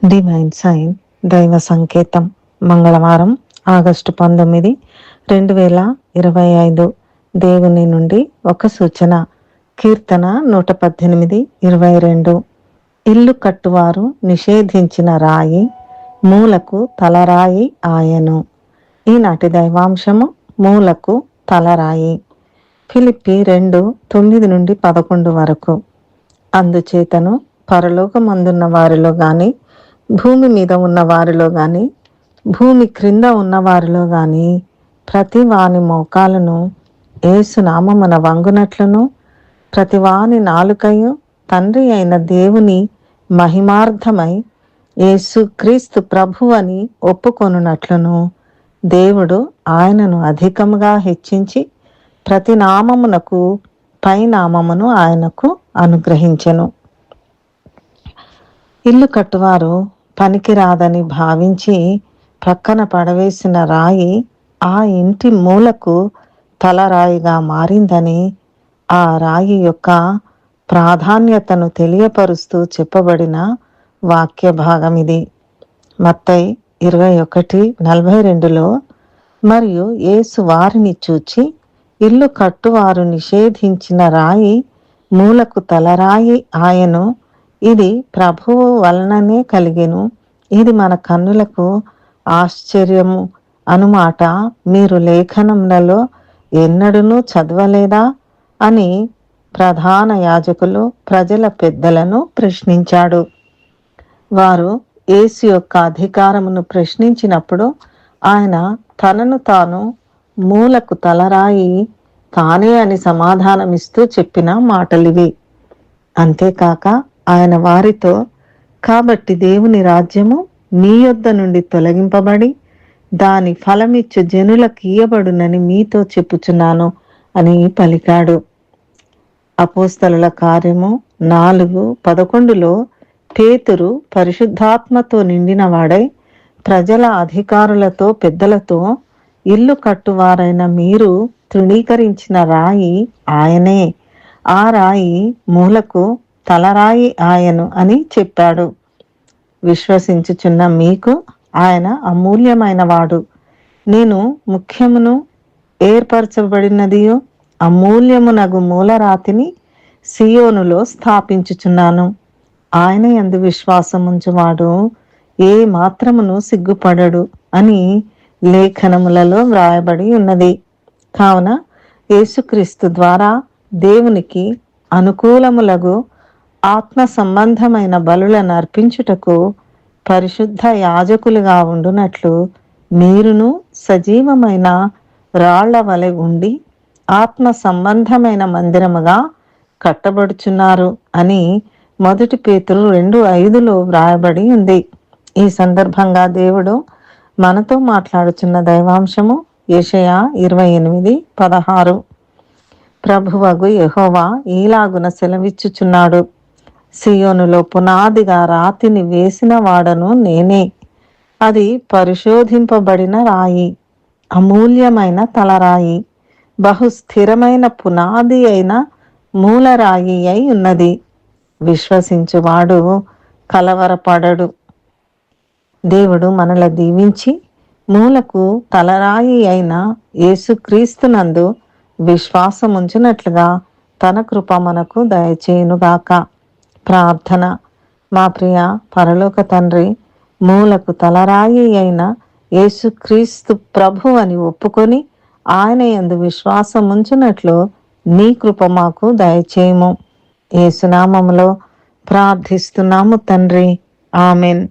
Divine sign దైవ సంకేతం మంగళవారం ఆగస్టు 19, 2025 దేవుని నుండి ఒక సూచన. కీర్తన 118, 22. ఇల్లు కట్టువారు నిషేధించిన రాయి మూలకు తలరాయి ఆయను. ఈనాటి దైవాంశము మూలకు తలరాయి. ఫిలిప్పి 2, 9-11 వరకు. అందుచేతను పరలోకమందున్న వారిలో గాని, భూమి మీద ఉన్న వారిలో గాని, భూమి క్రింద ఉన్న వారిలో గాని ప్రతి వాని మోకాలను యేసునామమున వంగునట్లును, ప్రతి వాని నాలుకయు తండ్రి అయిన దేవుని మహిమార్థమై యేసు క్రీస్తు ప్రభు అని ఒప్పుకొనున్నట్లును, దేవుడు ఆయనను అధికముగా హెచ్చించి ప్రతి నామమునకు పై నామమును ఆయనకు అనుగ్రహించెను. ఇల్లు కట్టువారు పనికిరాదని భావించి ప్రక్కన పడవేసిన రాయి ఆ ఇంటి మూలకు తలరాయిగా మారిందని, ఆ రాయి యొక్క ప్రాధాన్యతను తెలియపరుస్తూ చెప్పబడిన వాక్య భాగం ఇది. మత్తయి 21:42లో, మరియు యేసు వారిని చూచి, ఇల్లు కట్టువారు నిషేధించిన రాయి మూలకు తలరాయి ఆయను, ఇది ప్రభువు వలననే కలిగెను, ఇది మన కన్నులకు ఆశ్చర్యము అనుమాట మీరు లేఖనములలో ఎన్నడూనూ చదవలేదా అని ప్రధాన యాజకులు ప్రజల పెద్దలను ప్రశ్నించాడు. వారు యేసు యొక్క అధికారమును ప్రశ్నించినప్పుడు ఆయన తనను తాను మూలకు తలరాయి తానే అని సమాధానమిస్తూ చెప్పిన మాటలివి. అంతేకాక ఆయన వారితో, కాబట్టి దేవుని రాజ్యము మీ యొద్ద నుండి తొలగింపబడి దాని ఫలమిచ్చు జనులకు ఇయ్యబడునని మీతో చెప్పుచున్నాను అని పలికాడు. అపోస్తలుల కార్యము 4:11లో పేతురు పరిశుద్ధాత్మతో నిండిన వాడై ప్రజల అధికారులతో పెద్దలతో, ఇల్లు కట్టువారైన మీరు తృణీకరించిన రాయి ఆయనే, ఆ రాయి మూలకు తలరాయి ఆయను అని చెప్పాడు. విశ్వసించుచున్న మీకు ఆయన అమూల్యమైన వాడు. నేను ముఖ్యమును ఏర్పరచబడినదియో అమూల్యమునగు మూలరాతిని సియోనులో స్థాపించుచున్నాను. ఆయన యందు విశ్వాసముంచువాడు ఏ మాత్రమును సిగ్గుపడడు అని లేఖనములలో వ్రాయబడి ఉన్నది. కావున యేసుక్రీస్తు ద్వారా దేవునికి అనుకూలములగు ఆత్మ సంబంధమైన బలులను అర్పించుటకు పరిశుద్ధ యాజకులుగా ఉండునట్లు మీరును సజీవమైన రాళ్ల వలె ఉండి ఆత్మ సంబంధమైన మందిరముగా కట్టబడుచున్నారు అని 1 పేతురు 2:5లో వ్రాయబడి ఉంది. ఈ సందర్భంగా దేవుడు మనతో మాట్లాడుచున్న దైవాంశము యెషయా 28:16. ప్రభువగు యెహోవా ఈలాగున సెలవిచ్చుచున్నాడు, సియోనులో పునాదిగా రాతిని వేసిన వాడను నేనే. అది పరిశోధింపబడిన రాయి, అమూల్యమైన తలరాయి, బహుస్థిరమైన పునాది అయిన మూలరాయి అయి ఉన్నది. విశ్వసించువాడు కలవరపడడు. దేవుడు మనల దీవించి మూలకు తలరాయి అయిన యేసుక్రీస్తునందు విశ్వాసముంచునట్లుగా తన కృప మనకు దయచేయునుగాక. ప్రార్థన. మా ప్రియ పరలోక తండ్రి, మూలకు తలరాయి అయిన యేసుక్రీస్తు ప్రభు అని ఒప్పుకొని ఆయన యందు విశ్వాసముంచునట్లు నీ కృప మాకు దయచేయము. యేసునామములో ప్రార్థిస్తున్నాము తండ్రి. ఆమెన్.